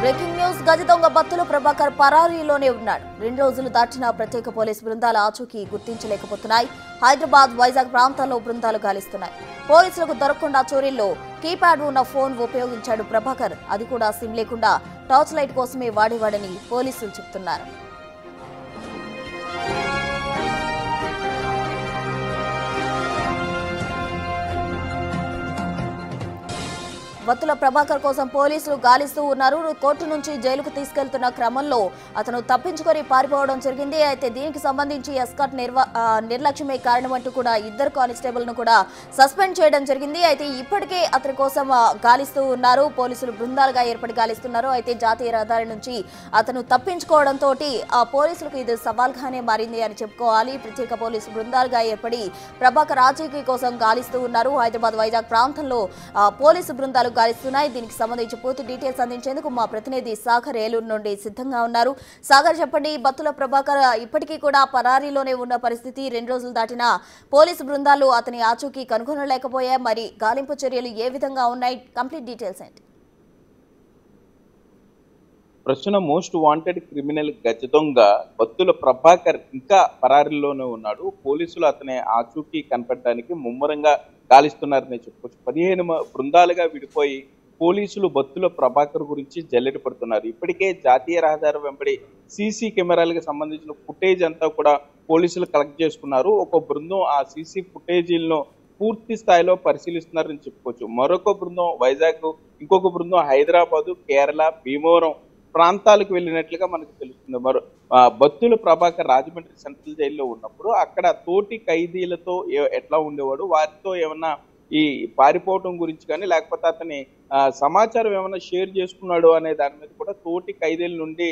Breaking news గజ దొంగ బత్తుల ప్రభాకర్ పరారీలోనే ఉన్నాడు. 2 రోజులు దాటినా ప్రత్యేక పోలీసు బృందాల ఆచూకీ గుర్తించలేకపోతున్నాయి. హైదరాబాద్, వైజాగ్ ప్రాంతాల్లో బృందాలు గాలిస్తున్నాయి. పోలీసులకు దొరకకుండా చోరీల్లో కీప్యాడ్ ఉన్న ఫోన్ ఉపయోగించాడు ప్రభాకర్. అది కూడా సిమ్ లేకుండా టార్చ్ లైట్ కోసమే వాడేవాడని పోలీసులు చెబుతున్నారు. బత్తుల ప్రభాకర్ కోసం పోలీసులు గాలిస్తూ ఉన్నారు. కోర్టు నుంచి జైలుకు తీసుకెళ్తున్న క్రమంలో అతను తప్పించుకొని పారిపోవడం జరిగింది. అయితే దీనికి సంబంధించి ఎస్కాట్ నిర్లక్ష్యమే కారణమంటూ కూడా 2 కానిస్టేబుల్ను కూడా సస్పెండ్ చేయడం జరిగింది. అయితే ఇప్పటికే అతని కోసం గాలిస్తూ ఉన్నారు. పోలీసులు బృందాలుగా ఏర్పడి గాలిస్తున్నారు. అయితే జాతీయ రహదారి నుంచి అతను తప్పించుకోవడంతో పోలీసులకు ఇది సవాల్గానే మారింది అని చెప్పుకోవాలి. ప్రత్యేక పోలీసు బృందాలుగా ఏర్పడి ప్రభాకర్ ఆచూకీ కోసం గాలిస్తూ ఉన్నారు. హైదరాబాద్, వైజాగ్ ప్రాంతంలో పోలీసు బృందాలు గాలిస్తున్నాయి. దీనికి సంబంధించి పూర్తి డీటెయిల్స్ అందించేందుకు మా ప్రతినిధి సాగర్ ఏలూరు నుండి సిద్ధంగా ఉన్నారు. సాగర్, చెప్పండి, బత్తుల ప్రభాకర్ ఇప్పటికీ కూడా పరారీలోనే ఉన్న పరిస్థితి. 2 రోజులు దాటినా పోలీసు బృందాలు అతని ఆచూకీ కనుగొనలేకపోయాయి. మరి గాలింపు చర్యలు ఏ విధంగా ఉన్నాయి? కంప్లీట్ డీటెయిల్స్ ఏంటి? ప్రస్తుతం మోస్ట్ వాంటెడ్ క్రిమినల్ గజ దొంగ బత్తుల ప్రభాకర్ ఇంకా పరారీలోనే ఉన్నాడు. పోలీసులు అతని ఆచూకీ కనపడడానికి ముమ్మరంగా గాలిస్తున్నారని చెప్పుకోవచ్చు. 15 బృందాలుగా విడిపోయి పోలీసులు బత్తుల ప్రభాకర్ గురించి జల్లెడ పడుతున్నారు. ఇప్పటికే జాతీయ రహదారి వెంబడి సీసీ కెమెరాలకు సంబంధించిన ఫుటేజ్ అంతా కూడా పోలీసులు కలెక్ట్ చేసుకున్నారు. ఒక బృందం ఆ సీసీ ఫుటేజీలను పూర్తి స్థాయిలో పరిశీలిస్తున్నారని చెప్పుకోవచ్చు. మరొక బృందం వైజాగ్, ఇంకొక బృందం హైదరాబాదు, కేరళ, భీమవరం ప్రాంతాలకు వెళ్ళినట్లుగా మనకు తెలుస్తుంది. బత్తుల ప్రభాకర్ రాజమండ్రి సెంట్రల్ జైల్లో ఉన్నప్పుడు అక్కడ తోటి ఖైదీలతో ఎట్లా ఉండేవాడు, వారితో ఏమన్నా ఈ పారిపోవటం గురించి కానీ లేకపోతే అతని సమాచారం ఏమైనా షేర్ చేసుకున్నాడు అనే దాని మీద కూడా తోటి ఖైదీల నుండి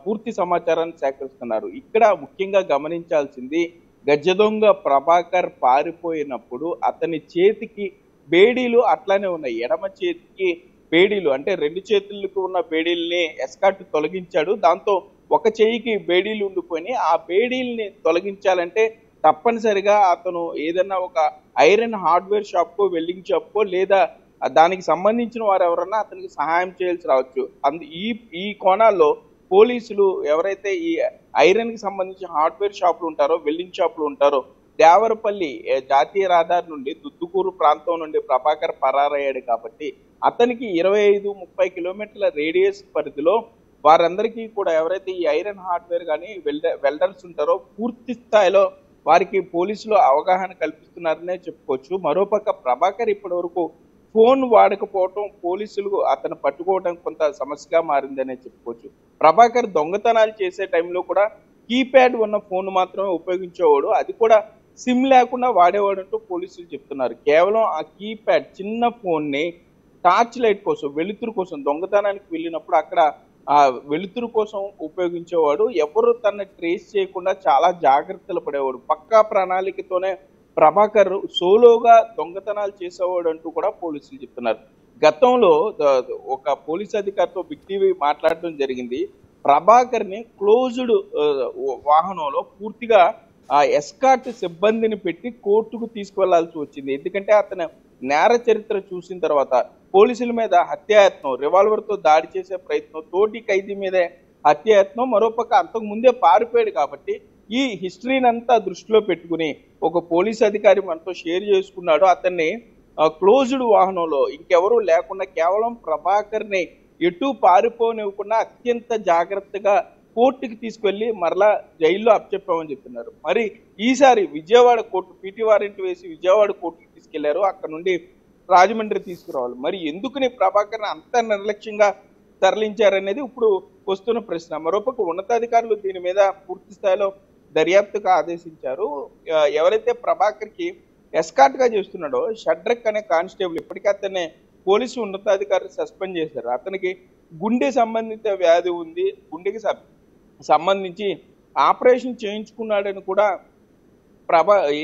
పూర్తి సమాచారాన్ని సేకరిస్తున్నారు. ఇక్కడ ముఖ్యంగా గమనించాల్సింది, గజ దొంగ ప్రభాకర్ పారిపోయినప్పుడు అతని చేతికి బేడీలు అట్లానే ఉన్నాయి. ఎడమ చేతికి బేడీలు, అంటే 2 చేతులకు ఉన్న బేడీల్ని ఎస్కాట్ తొలగించాడు. దాంతో ఒక చెయ్యికి బేడీలు ఉండిపోయి ఆ బేడీల్ని తొలగించాలంటే తప్పనిసరిగా అతను ఏదన్నా ఒక ఐరన్ హార్డ్వేర్ షాప్కో, వెల్డింగ్ షాప్కో లేదా దానికి సంబంధించిన వారు ఎవరన్నా అతనికి సహాయం చేయాల్సి రావచ్చు. ఈ కోణాల్లో పోలీసులు ఎవరైతే ఈ ఐరన్ కి సంబంధించిన హార్డ్వేర్ షాపులు ఉంటారో, వెల్డింగ్ షాపులు ఉంటారో, దేవరపల్లి జాతీయ రహదారి నుండి దుద్దుకూరు ప్రాంతం నుండి ప్రభాకర్ పరారయ్యాడు కాబట్టి అతనికి 25-30 కిలోమీటర్ల రేడియస్ పరిధిలో వారందరికీ కూడా ఎవరైతే ఈ ఐరన్ హార్డ్వేర్ కానీ వెల్డర్స్ ఉంటారో పూర్తి స్థాయిలో వారికి పోలీసులు అవగాహన కల్పిస్తున్నారనే చెప్పుకోవచ్చు. మరోపక్క ప్రభాకర్ ఇప్పటి వరకు ఫోన్ వాడకపోవటం పోలీసులు అతను పట్టుకోవడం కొంత సమస్యగా మారిందనే చెప్పుకోవచ్చు. ప్రభాకర్ దొంగతనాలు చేసే టైంలో కూడా కీప్యాడ్ ఉన్న ఫోన్ మాత్రమే ఉపయోగించేవాడు. అది కూడా సిమ్ లేకుండా వాడేవాడు అంటూ పోలీసులు చెప్తున్నారు. కేవలం ఆ కీప్యాడ్ చిన్న ఫోన్ని టార్చ్ లైట్ కోసం, వెలుతురు కోసం, దొంగతనానికి వెళ్ళినప్పుడు అక్కడ ఆ వెలుతురు కోసం ఉపయోగించేవాడు. ఎవరు తనని ట్రేస్ చేయకుండా చాలా జాగ్రత్తలు పడేవాడు. పక్కా ప్రణాళికతోనే ప్రభాకర్ సోలోగా దొంగతనాలు చేసేవాడు అంటూ కూడా పోలీసులు చెప్తున్నారు. గతంలో ఒక పోలీస్ అధికారితో బిగ్ టీవీ మాట్లాడడం జరిగింది. ప్రభాకర్ ని క్లోజ్డ్ వాహనంలో పూర్తిగా ఎస్కాట్ సిబ్బందిని పెట్టి కోర్టుకు తీసుకువెళ్లాల్సి వచ్చింది. ఎందుకంటే అతను నేర చరిత్ర చూసిన తర్వాత పోలీసుల మీద హత్యాయత్నం, రివాల్వర్ తో దాడి చేసే ప్రయత్నం, తోటి ఖైదీ మీదే హత్యాయత్నం, మరోపక్క అంతకు ముందే పారిపోయాడు కాబట్టి ఈ హిస్టరీని అంతా దృష్టిలో పెట్టుకుని ఒక పోలీస్ అధికారి మనతో షేర్ చేసుకున్నాడు. అతన్ని క్లోజ్డ్ వాహనంలో ఇంకెవరూ లేకుండా కేవలం ప్రభాకర్ ని ఎటు పారిపోనివ్వకుండా అత్యంత జాగ్రత్తగా కోర్టుకి తీసుకెళ్లి మరలా జైల్లో అప్పచెప్పామని చెప్తున్నారు. మరి ఈసారి విజయవాడ కోర్టు పీటీ వారెంట్ వేసి విజయవాడ కోర్టుకి తీసుకెళ్లారు. అక్కడ నుండి రాజమండ్రి తీసుకురావాలి. మరి ఎందుకుని ప్రభాకర్ అంత నిర్లక్ష్యంగా తరలించారనేది ఇప్పుడు వస్తున్న ప్రశ్న. మరోపక్క ఉన్నతాధికారులు దీని మీద పూర్తి స్థాయిలో దర్యాప్తుగా ఆదేశించారు. ఎవరైతే ప్రభాకర్ కి ఎస్కాట్ గా చేస్తున్నాడో షడ్రక్ అనే కానిస్టేబుల్ ఇప్పటికే అతన్ని పోలీసు ఉన్నతాధికారులు సస్పెండ్ చేశారు. అతనికి గుండె సంబంధిత వ్యాధి ఉంది. గుండెకి సంబంధించి ఆపరేషన్ చేయించుకున్నాడని కూడా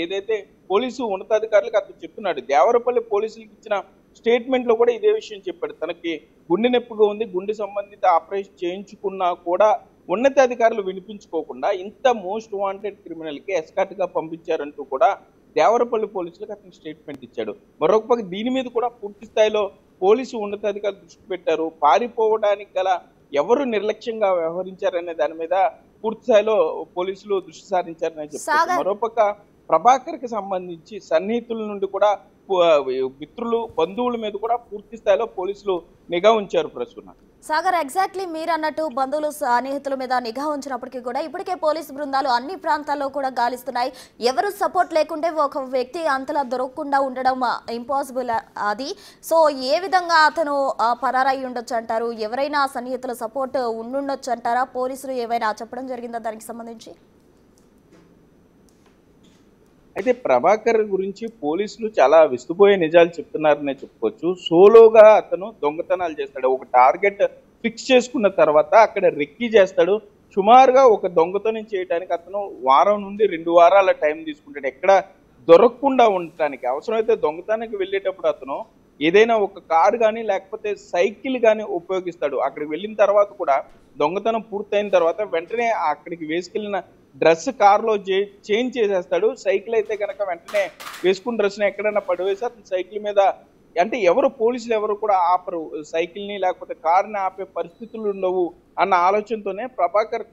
ఏదైతే పోలీసు ఉన్నతాధికారులకు అతను చెప్తున్నాడు. దేవరపల్లి పోలీసులకు ఇచ్చిన స్టేట్మెంట్ లో కూడా ఇదే విషయం చెప్పాడు. తనకి గుండె నొప్పిగా ఉంది, గుండె సంబంధిత ఆపరేషన్ చేయించుకున్నా కూడా ఉన్నతాధికారులు వినిపించుకోకుండా ఇంత మోస్ట్ వాంటెడ్ క్రిమినల్ కి ఎస్కాట్ గా పంపించారంటూ కూడా దేవరపల్లి పోలీసులకు అతను స్టేట్మెంట్ ఇచ్చాడు. మరొక పక్క దీని మీద కూడా పూర్తి స్థాయిలో పోలీసు ఉన్నతాధికారులు దృష్టి పెట్టారు. పారిపోవడానికి గల ఎవరు నిర్లక్ష్యంగా వ్యవహరించారనే దాని మీద పూర్తి స్థాయిలో పోలీసులు దృష్టి సారించారని చెప్తారు. మరోపక్క ప్రభాకర్ కి సంబంధించి సన్నిహితుల నుండి కూడా మిత్రులు బంధువుల మీద కూడా పూర్తి స్థాయిలో పోలీసులు నిఘా ఉంచారు ప్రస్తుతం. సాగర్, ఎగ్జాక్ట్లీ మీరు అన్నట్టు బంధువులు సన్నిహితుల మీద నిఘా ఉంచినప్పటికీ కూడా ఇప్పటికే పోలీసు బృందాలు అన్ని ప్రాంతాల్లో కూడా గాలిస్తున్నాయి. ఎవరు సపోర్ట్ లేకుంటే ఒక వ్యక్తి అంతలా దొరకకుండా ఉండడం ఇంపాసిబుల్ అది. సో ఏ విధంగా అతను పరారై ఉండొచ్చు అంటారు? ఎవరైనా సన్నిహితుల సపోర్ట్ ఉండుండొచ్చు అంటారా? పోలీసులు ఏమైనా చెప్పడం జరిగిందా దానికి సంబంధించి? అయితే ప్రభాకర్ గురించి పోలీసులు చాలా విస్తుపోయే నిజాలు చెప్తున్నారనే చెప్పుకోవచ్చు. సోలోగా అతను దొంగతనాలు చేస్తాడు. ఒక టార్గెట్ ఫిక్స్ చేసుకున్న తర్వాత అక్కడ రెక్కీ చేస్తాడు. సుమారుగా ఒక దొంగతనం చేయడానికి అతను వారం నుండి 2 వారాల టైం తీసుకుంటాడు, ఎక్కడ దొరకకుండా ఉండటానికి. అవసరమైతే దొంగతనానికి వెళ్ళేటప్పుడు అతను ఏదైనా ఒక కారు కానీ లేకపోతే సైకిల్ కానీ ఉపయోగిస్తాడు. అక్కడికి వెళ్ళిన తర్వాత కూడా దొంగతనం పూర్తయిన తర్వాత వెంటనే అక్కడికి వేసుకెళ్లిన డ్రెస్ కారులో చేంజ్ చేసేస్తాడు. సైకిల్ అయితే కనుక వెంటనే వేసుకున్న డ్రెస్ని ఎక్కడైనా పడివేసి అతను సైకిల్ మీద, అంటే ఎవరు పోలీసులు ఎవరు కూడా ఆపరు, సైకిల్ని లేకపోతే కారుని ఆపే పరిస్థితులు ఉండవు అన్న ఆలోచనతోనే ప్రభాకర్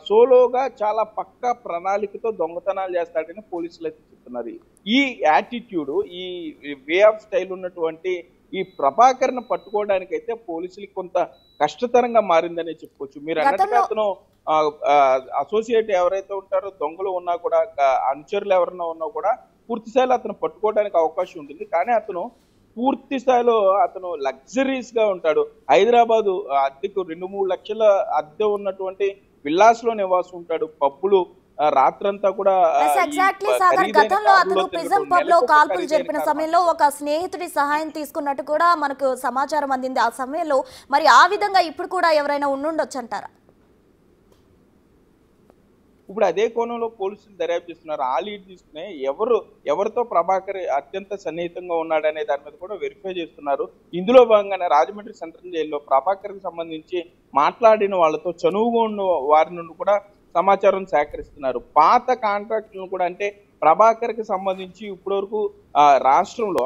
సోలోగా చాలా పక్కా ప్రణాళికతో దొంగతనాలు చేస్తాడని పోలీసులు అయితే చెప్తున్నారు. ఈ యాటిట్యూడ్, ఈ వే ఆఫ్ స్టైల్ ఉన్నటువంటి ఈ ప్రభాకర్ను పట్టుకోవడానికి అయితే పోలీసులకి కొంత కష్టతరంగా మారిందని చెప్పుకోవచ్చు. మీరు అన్నట్టుగా అతను అసోసియేట్ ఎవరైతే ఉంటారో దొంగలు ఉన్నా కూడా, అనుచరులు ఎవరైనా ఉన్నా కూడా పూర్తి స్థాయిలో అతను పట్టుకోవడానికి అవకాశం ఉంటుంది. కానీ అతను పూర్తి స్థాయిలో అతను లగ్జరీస్ గా ఉంటాడు. హైదరాబాదు అద్దెకు 2-3 లక్షల అద్దె ఉన్నటువంటి విల్లాస్ లో నివాసం ఉంటాడు. పబ్బులు రాత్రంతా కూడా గతంలో అతను ప్రిజం పబ్ లో కాల్పులు జరిపిన సమయంలో ఒక స్నేహితుడి సహాయం తీసుకున్నట్టు కూడా మనకు సమాచారం అందింది. ఆ సమయంలో మరి ఆ విధంగా ఇప్పుడు కూడా ఎవరైనా ఉండుండొచ్చు అంటారా? ఇప్పుడు అదే కోణంలో పోలీసులు దర్యాప్తు చేస్తున్నారు. ఆ లీడ్ తీసుకునే ఎవరితో ప్రభాకర్ అత్యంత సన్నిహితంగా ఉన్నాడనే దాని మీద కూడా వెరిఫై చేస్తున్నారు. ఇందులో భాగంగానే రాజమండ్రి సెంట్రల్ జైల్లో ప్రభాకర్ కి సంబంధించి మాట్లాడిన వాళ్ళతో చనువుగా ఉన్న వారి నుండి కూడా సమాచారం సేకరిస్తున్నారు. పాత కాంట్రాక్టులను కూడా, అంటే ప్రభాకర్ కి సంబంధించి ఇప్పటి వరకు రాష్ట్రంలో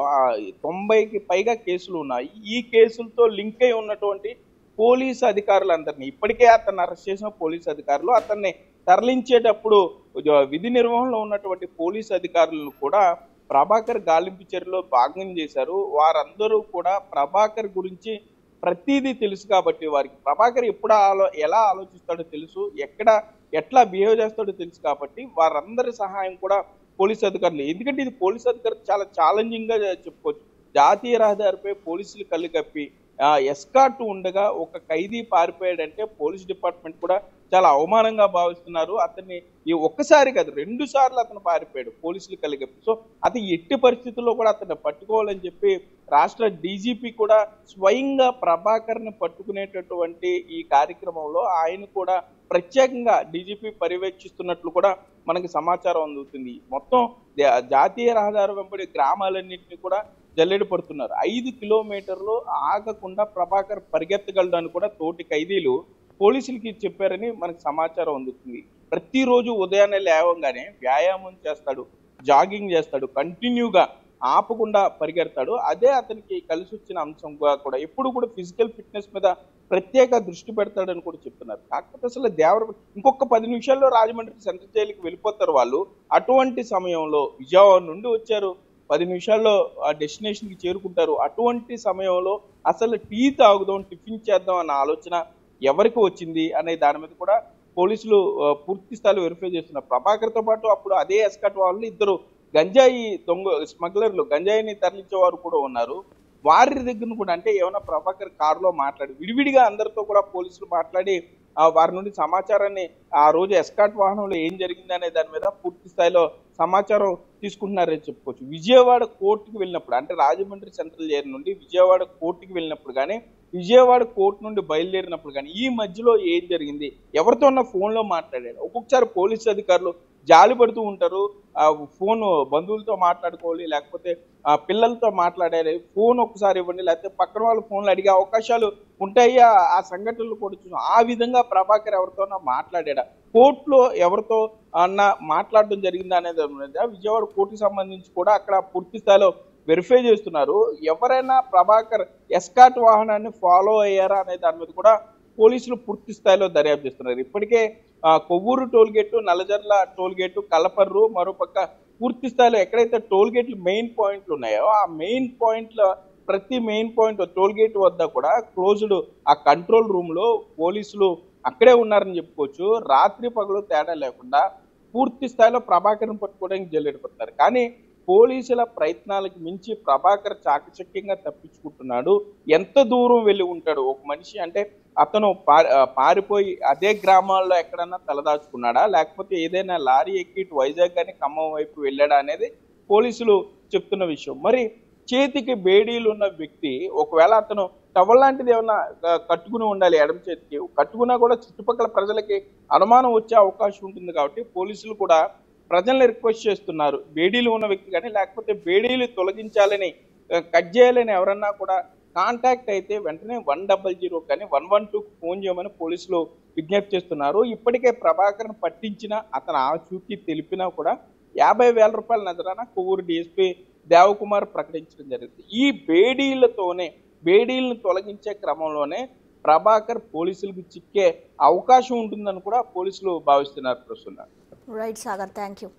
90కి పైగా కేసులు ఉన్నాయి. ఈ కేసులతో లింక్ అయి ఉన్నటువంటి పోలీసు అధికారులందరినీ, ఇప్పటికే అతన్ని అరెస్ట్ చేసిన పోలీసు అధికారులు, అతన్ని తరలించేటప్పుడు విధి నిర్వహణలో ఉన్నటువంటి పోలీసు అధికారులను కూడా ప్రభాకర్ గాలింపు చర్యలో భాగం చేశారు. వారందరూ కూడా ప్రభాకర్ గురించి ప్రతిదీ తెలుసు కాబట్టి, వారికి ప్రభాకర్ ఎప్పుడు ఎలా ఆలోచిస్తాడో తెలుసు, ఎట్లా బిహేవ్ చేస్తాడో తెలుసు కాబట్టి వారందరి సహాయం కూడా పోలీసు అధికారులు. ఎందుకంటే ఇది పోలీసు అధికారులు చాలా ఛాలెంజింగ్ గా చెప్పుకోవచ్చు. జాతీయ రహదారిపై పోలీసులు కళ్ళు కప్పి ఎస్కార్ట్ ఉండగా ఒక ఖైదీ పారిపోయాడంటే పోలీస్ డిపార్ట్మెంట్ కూడా చాలా అవమానంగా భావిస్తున్నారు. అతన్ని ఒక్కసారి కాదు 2 సార్లు అతను పారిపోయాడు పోలీసులు కలిగప్పి. సో అతను ఎట్టి పరిస్థితుల్లో కూడా అతన్ని పట్టుకోవాలని చెప్పి రాష్ట్ర డీజీపీ కూడా స్వయంగా ప్రభాకర్ని పట్టుకునేటటువంటి ఈ కార్యక్రమంలో ఆయన కూడా ప్రత్యేకంగా డీజీపీ పర్యవేక్షిస్తున్నట్లు కూడా మనకి సమాచారం అందుతుంది. మొత్తం జాతీయ రహదారి వెంబడి గ్రామాలన్నింటినీ కూడా జల్లెడ పడుతున్నారు. 5 కిలోమీటర్లు ఆగకుండా ప్రభాకర్ పరిగెత్తగలడని కూడా తోటి ఖైదీలు పోలీసులకి చెప్పారని మనకు సమాచారం అందుతుంది. ప్రతిరోజు ఉదయాన్నే లేవగానే వ్యాయామం చేస్తాడు, జాగింగ్ చేస్తాడు, కంటిన్యూగా ఆపకుండా పరిగెడతాడు. అదే అతనికి కలిసి వచ్చిన అంశంగా కూడా ఎప్పుడు కూడా ఫిజికల్ ఫిట్నెస్ మీద ప్రత్యేక దృష్టి పెడతాడని కూడా చెప్తున్నారు. కాకపోతే అసలు ఇంకొక 10 నిమిషాల్లో రాజమండ్రి సెంట్రల్ జైలుకి వెళ్ళిపోతారు వాళ్ళు. అటువంటి సమయంలో విజయవాడ నుండి వచ్చారు, 10 నిమిషాల్లో ఆ డెస్టినేషన్ కి చేరుకుంటారు. అటువంటి సమయంలో అసలు టీ తాగుదాం, టిఫిన్ చేద్దాం అన్న ఆలోచన ఎవరికి వచ్చింది అనే దాని మీద కూడా పోలీసులు పూర్తి స్థాయిలో వెరిఫై చేస్తున్నారు. ప్రభాకర్ తో పాటు అప్పుడు అదే ఎస్కాట్ వాళ్ళు 2 గంజాయి స్మగ్లర్లు, గంజాయిని తరలించేవారు కూడా ఉన్నారు. వారి దగ్గర కూడా, అంటే ఏమైనా ప్రభాకర్ కారులో మాట్లాడి విడివిడిగా అందరితో కూడా పోలీసులు మాట్లాడి వారి నుండి సమాచారాన్ని, ఆ రోజు ఎస్కాట్ వాహనంలో ఏం జరిగింది అనే దాని మీద పూర్తి స్థాయిలో సమాచారం తీసుకుంటున్నారని చెప్పుకోవచ్చు. విజయవాడ కోర్టుకు వెళ్ళినప్పుడు, అంటే రాజమండ్రి సెంట్రల్ జైలు నుండి విజయవాడ కోర్టుకు వెళ్ళినప్పుడు కానీ, విజయవాడ కోర్టు నుండి బయలుదేరినప్పుడు కానీ ఈ మధ్యలో ఏం జరిగింది, ఎవరితో ఉన్న ఫోన్లో మాట్లాడాడు. ఒక్కొక్కసారి పోలీసు అధికారులు జాలి పడుతూ ఉంటారు. ఫోన్ బంధువులతో మాట్లాడుకోవాలి, లేకపోతే పిల్లలతో మాట్లాడాలి, ఫోన్ ఒకసారి ఇవ్వండి, లేకపోతే పక్కన వాళ్ళ ఫోన్లు అడిగే అవకాశాలు ఉంటాయి. ఆ సంఘటనలు కూడా చూసాం. ఆ విధంగా ప్రభాకర్ ఎవరితోనో మాట్లాడా, కోర్టులో ఎవరితో అన్న మాట్లాడడం జరిగింది అనేది విజయవాడ కోర్టుకు సంబంధించి కూడా అక్కడ పూర్తి స్థాయిలో వెరిఫై చేస్తున్నారు. ఎవరైనా ప్రభాకర్ ఎస్కాట్ వాహనాన్ని ఫాలో అయ్యారా అనే దాని మీద కూడా పోలీసులు పూర్తి స్థాయిలో దర్యాప్తు చేస్తున్నారు. ఇప్పటికే కొవ్వూరు టోల్గేట్, నల్లజర్ల టోల్గేట్, కలపర్రు, మరోపక్క పూర్తి స్థాయిలో ఎక్కడైతే టోల్గేట్లు మెయిన్ పాయింట్లు ఉన్నాయో ఆ మెయిన్ పాయింట్ల ప్రతి మెయిన్ పాయింట్ టోల్గేట్ వద్ద కూడా క్లోజ్డ్ ఆ కంట్రోల్ రూమ్ లో పోలీసులు అక్కడే ఉన్నారని చెప్పుకోవచ్చు. రాత్రి పగలు తేడా లేకుండా పూర్తి స్థాయిలో ప్రభాకర్ని పట్టుకోవడానికి జల్లెడిపోతున్నారు. కానీ పోలీసుల ప్రయత్నాలకు మించి ప్రభాకర్ చాకచక్యంగా తప్పించుకుంటున్నాడు. ఎంత దూరం వెళ్ళి ఉంటాడు ఒక మనిషి అంటే అతను పారిపోయి అదే గ్రామాల్లో ఎక్కడన్నా తలదాచుకున్నాడా, లేకపోతే ఏదైనా లారీ ఎక్కి ఇటు వైజాగ్ కానీ ఖమ్మం వైపు వెళ్ళాడా అనేది పోలీసులు చెప్తున్న విషయం. మరి చేతికి బేడీలు ఉన్న వ్యక్తి ఒకవేళ అతను టవల్ లాంటిది ఏమన్నా కట్టుకుని ఉండాలి, ఎడమ చేతికి కట్టుకున్నా కూడా చుట్టుపక్కల ప్రజలకి అనుమానం వచ్చే అవకాశం ఉంటుంది. కాబట్టి పోలీసులు కూడా ప్రజల్ని రిక్వెస్ట్ చేస్తున్నారు, బేడీలు ఉన్న వ్యక్తి కానీ లేకపోతే బేడీలు తొలగించాలని కట్ చేయాలని ఎవరన్నా కూడా కాంటాక్ట్ అయితే వెంటనే 100 కానీ 112కు ఫోన్ చేయమని పోలీసులు విజ్ఞప్తి చేస్తున్నారు. ఇప్పటికే ప్రభాకర్ను పట్టించిన అతను ఆచూకీ తెలిపినా కూడా 50,000 రూపాయల నజరాన కొవ్వూరు డిఎస్పీ దేవకుమార్ ప్రకటించడం జరిగింది. ఈ బేడీలను తొలగించే క్రమంలోనే ప్రభాకర్ పోలీసులకు చిక్కే అవకాశం ఉంటుందని కూడా పోలీసులు భావిస్తున్నారు. ప్రస్తుతం రైట్ సాగర్, థ్యాంక్ యూ.